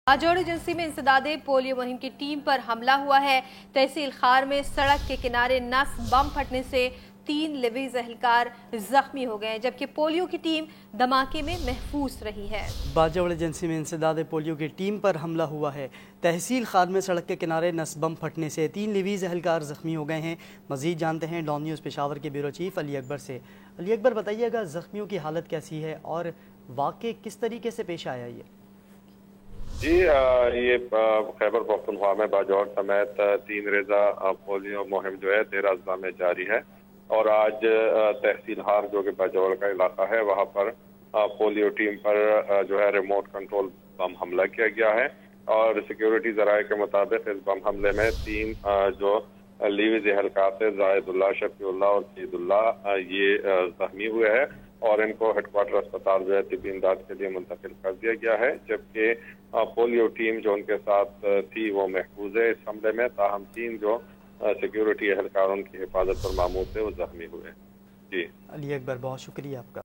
Bajaur agency में इंसदादे polio मुहिम की टीम पर हमला हुआ है। तहसील खार में सड़क के किनारे नस बम फटने से 3 लिवीज एहलकार जख्मी हो गए, जबकि पोलियो की टीम धमाके में महफूज रही है। बाजौड़ एजेंसी में इंसदादे पोलियो की टीम पर हमला हुआ है। तहसील खार में सड़क के किनारे नस बम फटने से 3 लिवीज एहलकार जख्मी हो गए हैं। मजीद जानते हैं डॉन न्यूज़ पेशावर के ब्यूरो चीफ अली अकबर से। अली अकबर, बताइएगा जख्मियों की हालत कैसी है और वाक़े किस तरीके से पेश आया ये? जी, ये खैबर पख्तूनख्वा में बाजौड़ समेत 3 रेज़ा पोलियो मुहिम जो है 13 अजला में जारी है। और आज तहसील हार जो कि बाजौड़ का इलाका है वहाँ पर पोलियो टीम पर जो है रिमोट कंट्रोल बम हमला किया गया है। और सिक्योरिटी ज़राए के मुताबिक इस बम हमले में 3 जो लीवीज एहलकार थे, जाहिदुल्ला, शफीउल्लाह और सईदुल्ला, ये जख्मी हुए हैं और इनको हेडक्वार्टर अस्पताल जो है तिब्बी इमदाद के लिए मुंतकिल कर दिया गया है। जबकि पोलियो टीम जो उनके साथ थी वो महफूज है इस हमले में, ताहम 3 जो सिक्योरिटी एहलकार उनकी हिफाजत पर मामूर थे वो जख्मी हुए। जी अली अकबर, बहुत शुक्रिया आपका।